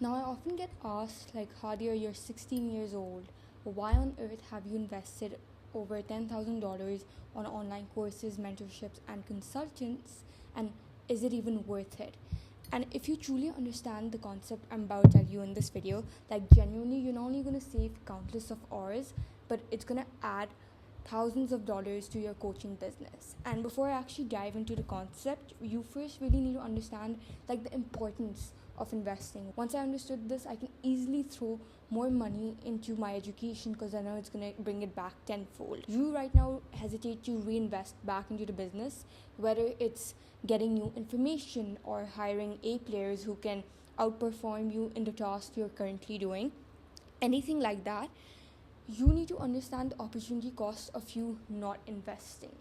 Now, I often get asked, like, Hadiya, you're 16 years old. Why on earth have you invested over $10,000 on online courses, mentorships, and consultants? And is it even worth it? And if you truly understand the concept I'm about to tell you in this video, like, genuinely, you're not only going to save countless of hours, but it's going to add thousands of dollars to your coaching business. And before I actually dive into the concept, you first really need to understand, like, the importance of investing. Once I understood this, I can easily throw more money into my education because I know it's going to bring it back tenfold. You right now hesitate to reinvest back into the business, whether it's getting new information or hiring A players who can outperform you in the task you're currently doing, anything like that. You need to understand the opportunity cost of you not investing.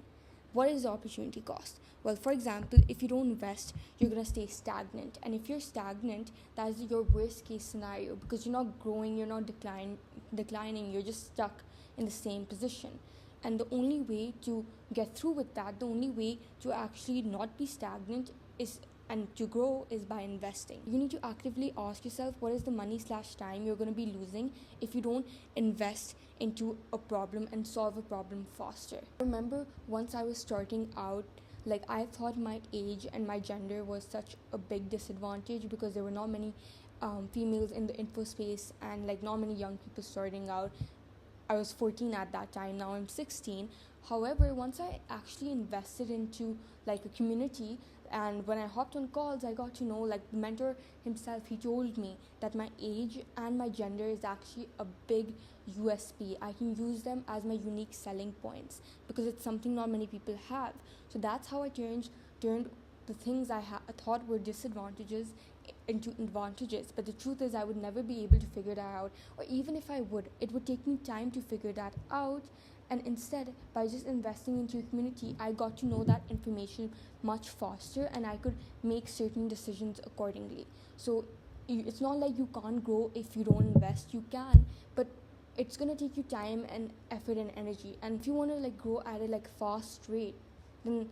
What is the opportunity cost? Well, for example, if you don't invest, you're going to stay stagnant. And if you're stagnant, that is your worst case scenario because you're not growing, you're not declining, you're just stuck in the same position. And the only way to get through with that, the only way to actually not be stagnant is and to grow is by investing. You need to actively ask yourself what is the money/time you're going to be losing if you don't invest into a problem and solve a problem faster. I remember once I was starting out, like, I thought my age and my gender was such a big disadvantage because there were not many females in the info space and like not many young people starting out. I was 14 at that time, now I'm 16. However, once I actually invested into like a community, and when I hopped on calls, I got to know, like, the mentor himself, he told me that my age and my gender is actually a big USP. I can use them as my unique selling points because it's something not many people have. So that's how I turned the things I thought were disadvantages into advantages. But the truth is, I would never be able to figure that out, or even if I would, it would take me time to figure that out. And instead, by just investing into a community, I got to know that information much faster and I could make certain decisions accordingly. So it's not like you can't grow if you don't invest. You can, but it's gonna take you time and effort and energy. And if you want to like grow at a like fast rate, then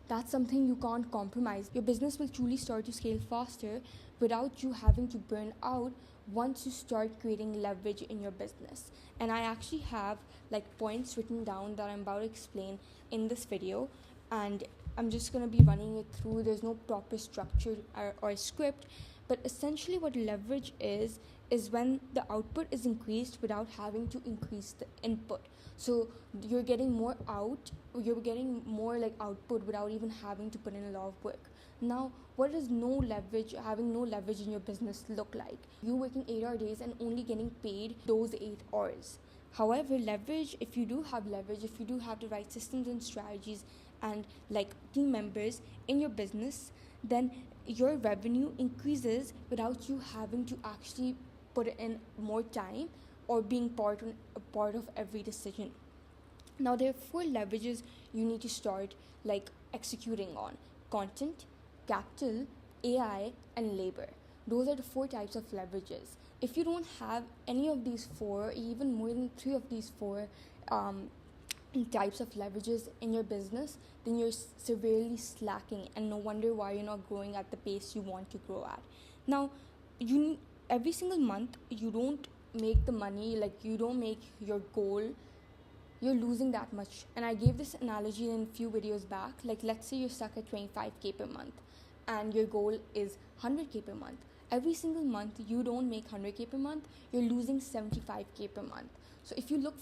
that's something you can't compromise. Your business will truly start to scale faster without you having to burn out once you start creating leverage in your business. And I actually have like points written down that I'm about to explain in this video, and I'm just going to be running it through. There's no proper structure or script, but essentially what leverage is when the output is increased without having to increase the input. So you're getting more out, you're getting more like output without even having to put in a lot of work. Now, what does having no leverage in your business look like? You working 8-hour days and only getting paid those 8 hours. However, leverage, if you do have leverage, if you do have the right systems and strategies and like team members in your business, then your revenue increases without you having to actually put in more time or being a part of every decision. Now, there are 4 leverages you need to start like executing on: content, capital, AI, and labor. Those are the 4 types of leverages. If you don't have any of these 4, even more than 3 of these 4 types of leverages in your business, then you're severely slacking, and no wonder why you're not growing at the pace you want to grow at. Now, you every single month you don't make the money, like you don't make your goal, you're losing that much. And I gave this analogy in a few videos back. Like, let's say you're stuck at 25k per month and your goal is 100k per month. Every single month you don't make 100k per month, you're losing 75k per month. So if you look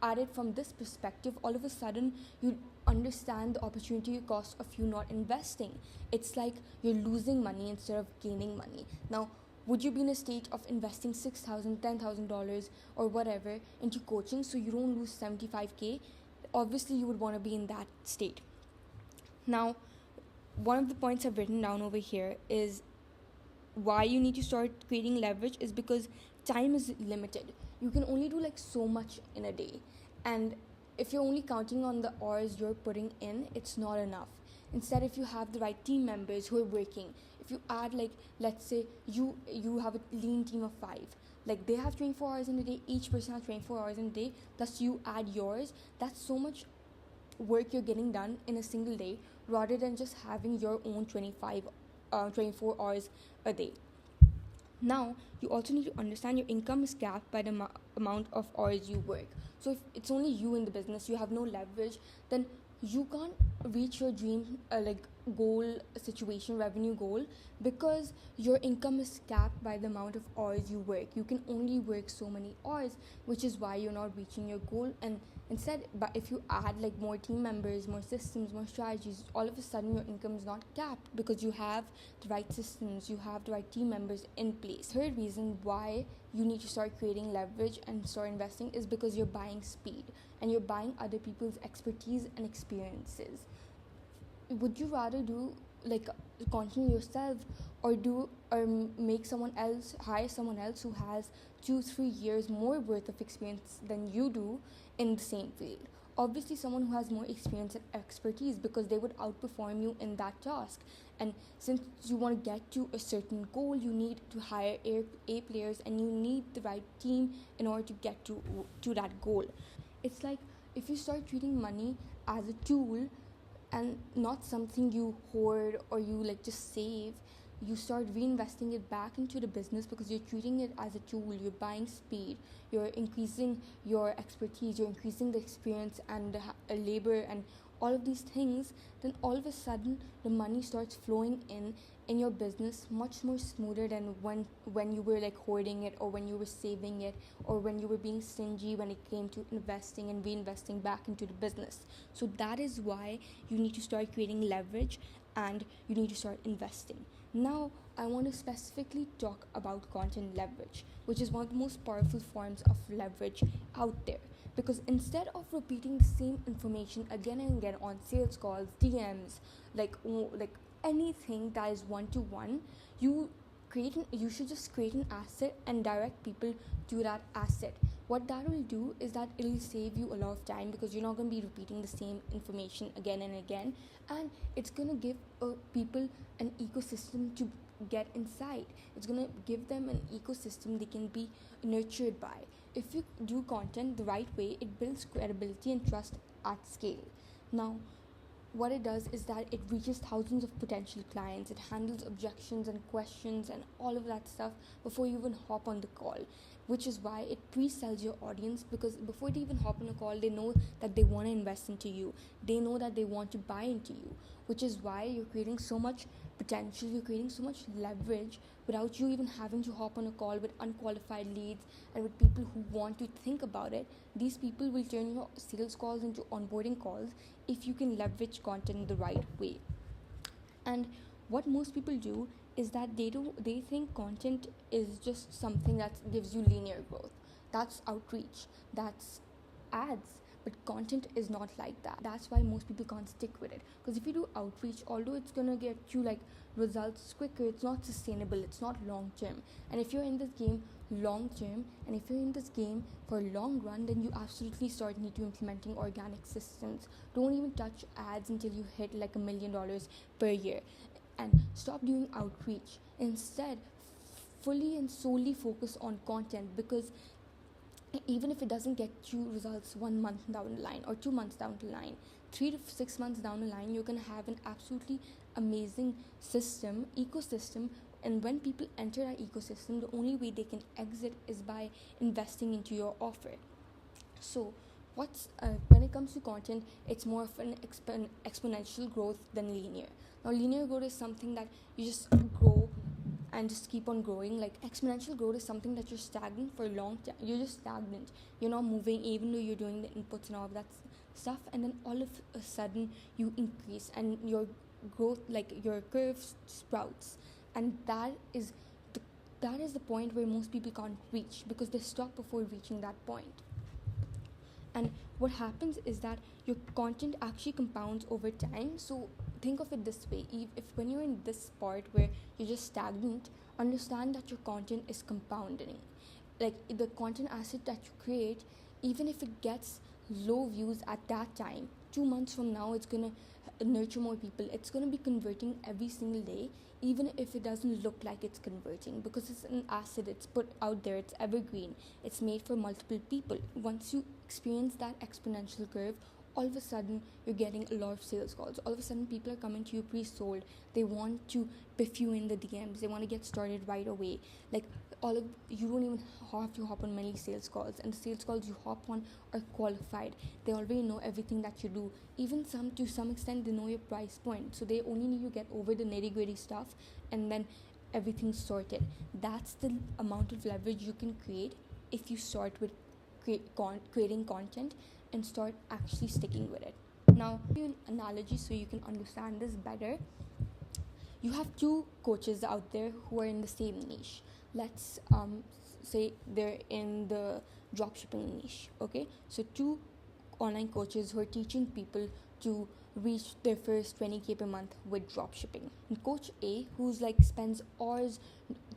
at it from this perspective, all of a sudden you understand the opportunity cost of you not investing. It's like you're losing money instead of gaining money. Now, would you be in a state of investing $6,000, $10,000 or whatever into coaching so you don't lose 75k? Obviously, you would want to be in that state. Now, one of the points I've written down over here is why you need to start creating leverage is because time is limited. You can only do like so much in a day. And if you're only counting on the hours you're putting in, it's not enough. Instead, if you have the right team members who are working, if you add, like, let's say you have a lean team of 5, like they have 24 hours in a day, each person has 24 hours in a day, plus you add yours, that's so much work you're getting done in a single day rather than just having your own 24 hours a day. Now, you also need to understand your income is capped by the amount of hours you work. So, if it's only you in the business, you have no leverage, then you can't reach your dream goal situation, revenue goal, because your income is capped by the amount of hours you work. You can only work so many hours, which is why you're not reaching your goal. And instead, but if you add like more team members, more systems, more strategies, all of a sudden your income is not capped because you have the right systems, you have the right team members in place. Third reason why you need to start creating leverage and start investing is because you're buying speed and you're buying other people's expertise and experiences. Would you rather do like content yourself, or make someone else, hire someone else who has 2-3 years more worth of experience than you do in the same field? Obviously someone who has more experience and expertise, because they would outperform you in that task. And since you want to get to a certain goal, you need to hire A players, and you need the right team in order to get to that goal. It's like, if you start treating money as a tool and not something you hoard or you like just save, you start reinvesting it back into the business because you're treating it as a tool. You're buying speed, you're increasing your expertise, you're increasing the experience and the labor and all of these things. Then all of a sudden the money starts flowing in your business much more smoother than when you were like hoarding it, or when you were saving it, or when you were being stingy when it came to investing and reinvesting back into the business. So that is why you need to start creating leverage and you need to start investing. Now, I want to specifically talk about content leverage, which is one of the most powerful forms of leverage out there. Because instead of repeating the same information again and again on sales calls, DMs, like anything that is one to one, you should just create an asset and direct people to that asset. What that will do is that it will save you a lot of time, because you're not going to be repeating the same information again and again, and it's going to give people an ecosystem to get inside. It's going to give them an ecosystem they can be nurtured by. If you do content the right way, it builds credibility and trust at scale. Now, what it does is that it reaches thousands of potential clients. It handles objections and questions and all of that stuff before you even hop on the call, which is why it pre-sells your audience, because before they even hop on a call, they know that they want to invest into you. They know that they want to buy into you, which is why you're creating so much potential, you're creating so much leverage without you even having to hop on a call with unqualified leads and with people who want to think about it. These people will turn your sales calls into onboarding calls if you can leverage content the right way. And what most people do is that they think content is just something that gives you linear growth. That's outreach, that's ads. But content is not like that. That's why most people can't stick with it, because if you do outreach, although it's gonna get you like results quicker, it's not sustainable, it's not long term. And if you're in this game long term, and if you're in this game for a long run, then you absolutely need to implementing organic systems. Don't even touch ads until you hit like $1 million per year, and stop doing outreach. Instead, fully and solely focus on content, because even if it doesn't get you results 1 month down the line or 2 months down the line, 3 to 6 months down the line, you're going to have an absolutely amazing ecosystem. And when people enter that ecosystem, the only way they can exit is by investing into your offer. So when it comes to content, it's more of an exponential growth than linear. Now, linear growth is something that you just grow and just keep on growing. Like, exponential growth is something that you're stagnant for a long time. You're just stagnant, you're not moving, even though you're doing the inputs and all of that stuff, and then all of a sudden you increase and your growth, like your curve sprouts. And that is the point where most people can't reach, because they stop before reaching that point. And what happens is that your content actually compounds over time. So think of it this way: if when you're in this part where you're just stagnant, understand that your content is compounding. Like, the content asset that you create, even if it gets low views at that time, 2 months from now it's gonna nurture more people. It's gonna be converting every single day, even if it doesn't look like it's converting, because it's an asset, it's put out there, it's evergreen, it's made for multiple people. Once you experience that exponential curve, all of a sudden you're getting a lot of sales calls. All of a sudden people are coming to you pre-sold. They want to piff you in the DMs. They want to get started right away. Like, all of you don't even have to hop on many sales calls, and the sales calls you hop on are qualified. They already know everything that you do. Even to some extent they know your price point, so they only need to get over the nitty-gritty stuff, and then everything's sorted. That's the amount of leverage you can create if you start with creating content and start actually sticking with it. Now, an analogy so you can understand this better. You have two coaches out there who are in the same niche. Let's say they're in the dropshipping niche. Okay, so two online coaches who are teaching people to reach their first 20k per month with dropshipping. And coach A, who's like spends hours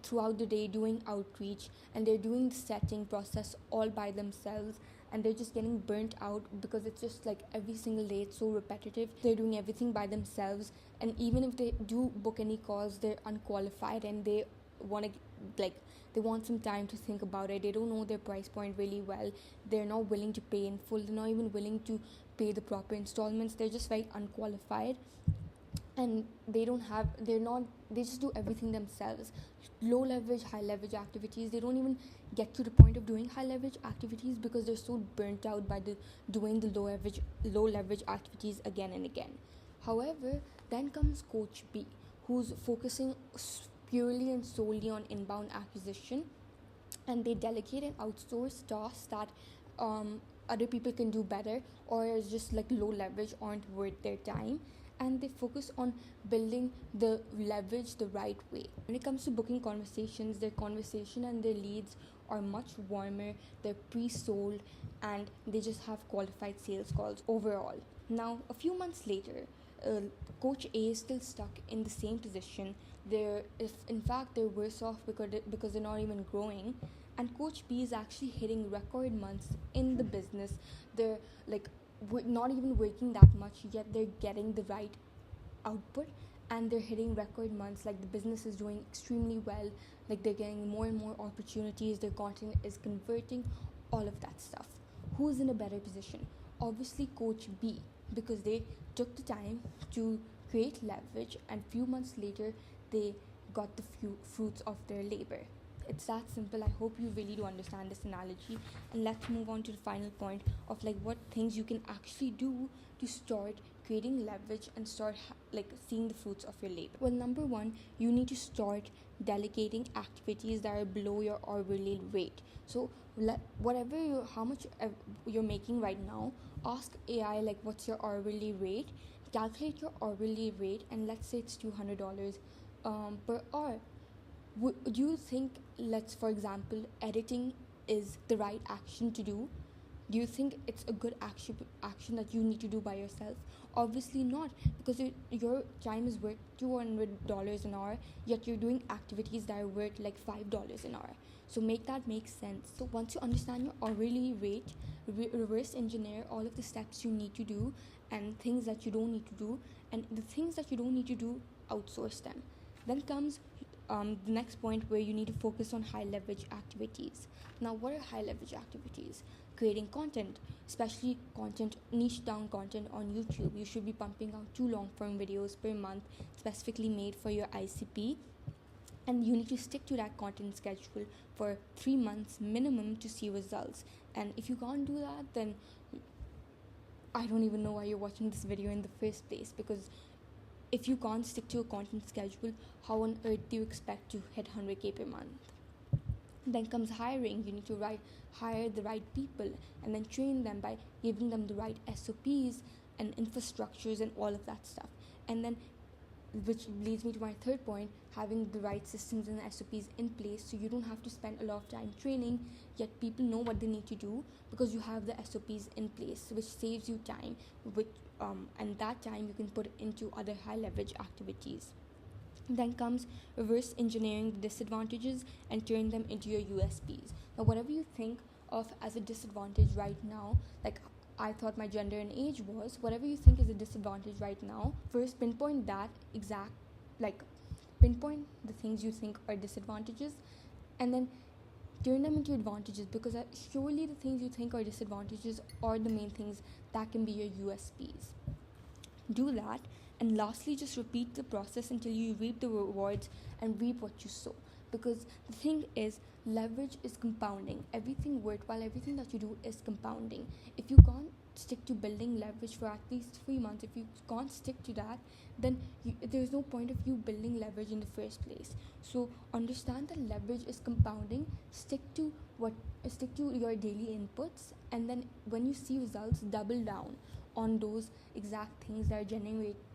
throughout the day doing outreach, and they're doing the setting process all by themselves, and they're just getting burnt out because it's just like every single day it's so repetitive. They're doing everything by themselves, and even if they do book any calls, they're unqualified, and they want to they want some time to think about it. They don't know their price point really well. They're not willing to pay in full. They're not even willing to pay the proper installments. They're just very unqualified, and they just do everything themselves. Low leverage, high leverage activities. They don't even get to the point of doing high leverage activities because they're so burnt out by doing the low leverage activities again and again. However, then comes coach B, who's focusing purely and solely on inbound acquisition, and they delegate and outsource tasks that other people can do better, or is just like low leverage, aren't worth their time, and they focus on building the leverage the right way. When it comes to booking conversations, their conversation and their leads are much warmer, they're pre-sold, and they just have qualified sales calls overall. Now, a few months later, coach A is still stuck in the same position. In fact they're worse off because they're not even growing, and coach B is actually hitting record months in the business. They're like not even working that much, yet they're getting the right output, and they're hitting record months. Like, the business is doing extremely well, like they're getting more and more opportunities, their content is converting, all of that stuff. Who's in a better position? Obviously coach B, because they took the time to create leverage, and few months later they got the few fruits of their labor. It's that simple. I hope you really do understand this analogy, and let's move on to the final point of like what things you can actually do to start creating leverage and start seeing the fruits of your labor. Well, number one, you need to start delegating activities that are below your hourly rate. So how much you're making right now, ask AI like what's your hourly rate, calculate your hourly rate, and let's say it's $200 per hour. Would you think, let's for example, editing is the right action to do? Do you think it's a good action that you need to do by yourself? Obviously not, because your time is worth $200 an hour, yet you're doing activities that are worth like $5 an hour. So make that make sense. So once you understand your hourly rate, reverse engineer all of the steps you need to do and things that you don't need to do, and the things that you don't need to do, outsource them. Then comes the next point, where you need to focus on high leverage activities. Now, what are high leverage activities? Creating content, especially niche down content on YouTube. You should be pumping out 2 long form videos per month specifically made for your ICP, and you need to stick to that content schedule for 3 months minimum to see results. And if you can't do that, then I don't even know why you're watching this video in the first place, because if you can't stick to a content schedule, how on earth do you expect to hit 100k per month? Then comes hiring. You need to hire the right people and then train them by giving them the right SOPs and infrastructures and all of that stuff. And then, which leads me to my third point, having the right systems and SOPs in place, so you don't have to spend a lot of time training, yet people know what they need to do because you have the SOPs in place, which saves you time, and that time you can put into other high leverage activities. Then comes reverse engineering the disadvantages and turn them into your USPs. Now, whatever you think of as a disadvantage right now, like I thought my gender and age was, whatever you think is a disadvantage right now, first pinpoint the things you think are disadvantages, and then turn them into advantages, because surely the things you think are disadvantages are the main things that can be your USPs. Do that, and lastly, just repeat the process until you reap the rewards and reap what you sow. Because the thing is, leverage is compounding. Everything worthwhile, everything that you do is compounding. If you can't stick to building leverage for at least 3 months, if you can't stick to that, then there's no point of you building leverage in the first place. So understand that leverage is compounding. Stick to your daily inputs, and then when you see results, double down on those exact things that are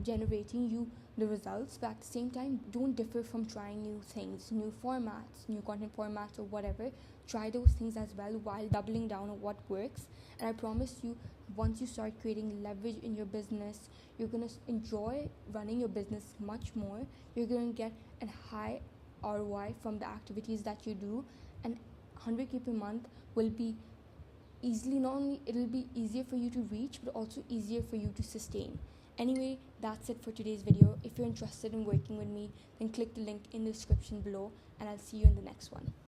generating you the results. But at the same time, don't differ from trying new things, new formats, new content formats, or whatever. Try those things as well while doubling down on what works. And I promise you, once you start creating leverage in your business, you're gonna enjoy running your business much more. You're gonna get a high ROI from the activities that you do, and 100K per month will be easily, not only it'll be easier for you to reach, but also easier for you to sustain. Anyway, that's it for today's video. If you're interested in working with me, then click the link in the description below, and I'll see you in the next one.